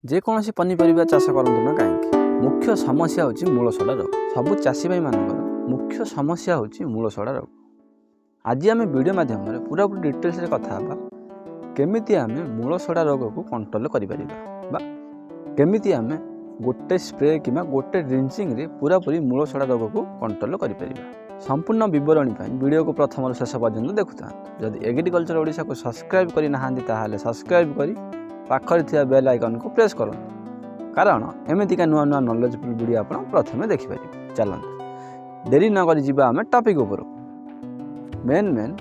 जेकोसी पनीपरिया चाष करतु ना कहीं मुख्य समस्या हूँ मूलसड़ा रोग। सबू चाषी भाई मान मुख्य समस्या हूँ मूलसड़ा रोग। आज आम वीडियो माध्यम पूरा पूरी डिटेल्स कथा केमिति आम मूलसड़ा रोग को कंट्रोल करमिति आम गोटे स्प्रे कि गोटे ड्रिंचिंग रे पूरा पूरी मूलसड़ा रोग को कंट्रोल कर संपूर्ण बरणी वीडियो को प्रथम शेष पर्यंत देखुता। जदि एग्रीकल्चर ओडिशा को सब्सक्राइब करना सब्सक्राइब कर पाखरे थिया बेल आइकन को प्रेस करूँ, कारण एमतीका नुआ नुआ नॉलेजफुल वीडियो आप प्रथम देखिपारे। चलते देरी न करी जीवा आम टॉपिक उपर। मेन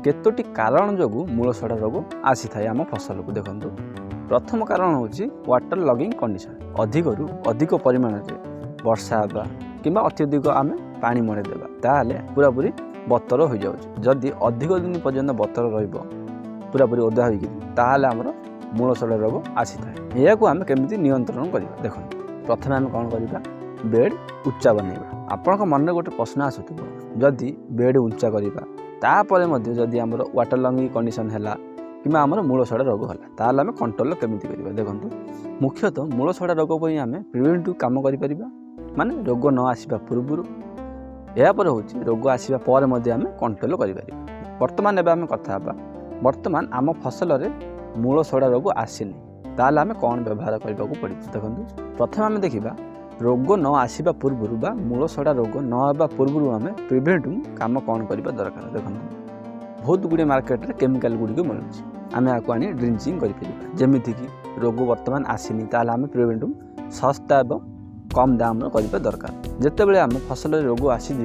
केतोटी कारण जो मूलसड़ा रोग आसी थाए आम फसल को देखंतु। प्रथम कारण हूँ वाटर लॉगिंग कंडीशन। अधिक परिमाण में वर्षा होगा कि अत्यधिक आम पानी मड़े देवा ताहले पूरा पूरी बतर हो जाऊँ। जदि अधिक दिन पर्यंत बतर पूरा ओदा होताल आमर मूलसड़ा रोग आसी थाए। यह आम केमिति नियंत्रण करवा देखो। प्रथम आम कौन करवा बेड उच्चा बनइबा। आपण मन में गोटे प्रश्न आसुथिबो, जदि बेड उच्चा करवा तापर जदि आमर वाटर लॉगिंग कंडीशन है कि आमर मूलसड़ा रोग है ताल आम कंट्रोल केमिति करवा देखो। मुख्यतः मूलसड़ा रोग पर आम प्रिवेंटिव काम करें, माने रोग न आसवा पूर्व यापर हूँ रोग आसवा पर आम कंट्रोल कर। बर्तमान एवं आम कथा बर्तमान आम फसल में मूलसड़ा रोग आसनी ताल आम कौन व्यवहार करने को पड़े देखो। प्रथम आम देखा रोग न आसवा पूर्व बा मूलसड़ा रोग न आवा पूर्व आम प्रिवेंटिव काम कौन करवा दरकार देखो। बहुत गुड़े मार्केट में केमिकल गुड़िक मिलूँ, आम आपको आनी ड्रिंचिंग करमितिक रोग बर्तमान आसनी ताल आम प्रिवेंटिव सस्ता एवं कम दाम करवा दरकार। जितेबाला आम फसल रोग आसीज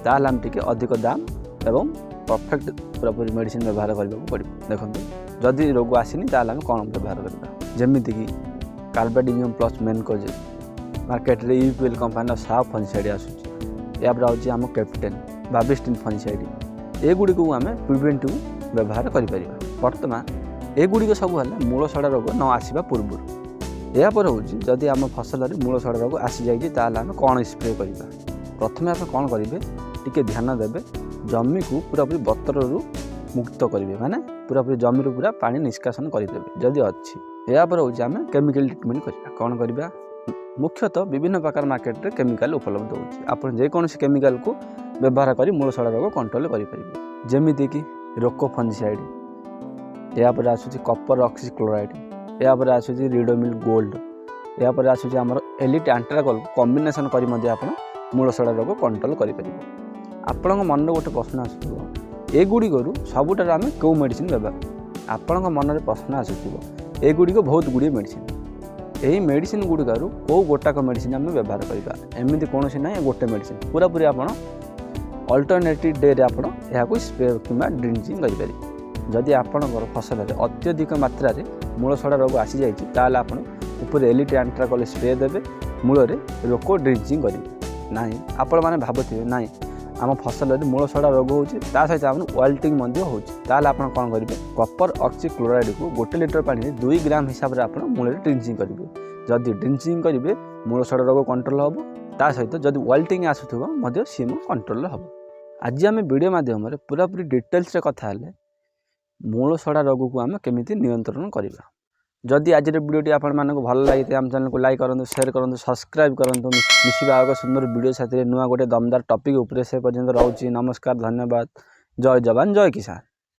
ताल आम टे अधिक दाम एवं परफेक्ट पूरापूरी मेडिसिन व्यवहार करने को पड़े देखो। जदि रोग आसनी ताल आम कौन व्यवहार करवा जमीक कार्बाडिजियम प्लस मेनकोज मार्केट रे यूपीएल कंपनी साफ फंगिसाइड आसूँ। या आम कैप्टेन बाबिस्टिन फंगिसाइड एगुड़ी को आम प्रिवेंटिव व्यवहार करें। बर्तमान एगुड़ी सब है मूलसड़ा रोग न आसवा पूर्व। यापर हूँ जदि आम फसल में मूलसड़ा रोग आसी जाए आम कौन स्प्रे करवा। प्रथम आप कौन करेंगे टिके ध्यान देवे जमी को पूरापूरी बतर मुक्त करेंगे, माने पूरापूरी जमी पूरा पानी निष्कासन करदे जदि अच्छी। यापर हूँ आम केमिकल ट्रिटमेंट करवा कौन करवा। मुख्यतः विभिन्न प्रकार मार्केट में केमिकल उपलब्ध होची। आप जेकोसी केमिकल को व्यवहार कर मूलसड़ा रोग कंट्रोल करेंगे। जमीक रोको fungicide, यापर आसूँ Kapoor oxychloride, यापर आसूँ Ridomil gold, यापर आसूँ आम एलिट एंट्रागोल कॉम्बिनेशन कर मूलसड़ा रोग कंट्रोल करें। आपण मन में गोटे प्रश्न आसूँ एगुड़िक सबुठार आम क्यों मेडिसिन व्यवहार। आपण मन में प्रश्न आसूँ एगुड़िक बहुत गुड़े मेडिसिन, यही मेडिसिन गुड़िकार कौ गोटाक मेडिसिन आम व्यवहार करवा। एमती कौन ना गोटे मेडिसिन पूरापूरी आप अल्टरनेटिव डे रे आपण यहाँ स्प्रे कि ड्रिंचिंग करें। जदि आपणकर फसल में अत्यधिक मात्रा मूलसड़ा रोग आसी जाए आप एलिट एंट्रागोल स्प्रे देवे मूल रोग ड्रिंचिंग करेंगे ना। आपण मैंने भावुवे ना आम फसल में मूलसड़ा रोग हो सहित आम वाल्टिंग होल आप कौन करेंगे कपर ऑक्सीक्लोराइड को 1 लीटर पानी में 2 ग्राम हिसाब से आप मूल ड्रिंचिंग करेंगे। जदि ड्रिंचिंग करेंगे मूलसड़ा रोग कंट्रोल हम सहित जदि वाल्टिंग आसूँ सी कंट्रोल हम। आज आम वीडियो माध्यम पूरापूरी डिटेल्स कथा मूलसड़ा रोग को आम केमिति नियंत्रण करवा। जदि आज वीडियो आपण मानक भल लगी आम चैनल को लाइक करूँ, शेयर करूँ, सब्सक्राइब करूँ। मिसिबा एक सुंदर वीडियो साथी नुआ गोटे दमदार टॉपिक उपरे से पर्यंत रोची। नमस्कार, धन्यवाद। जय जवान जय किसान।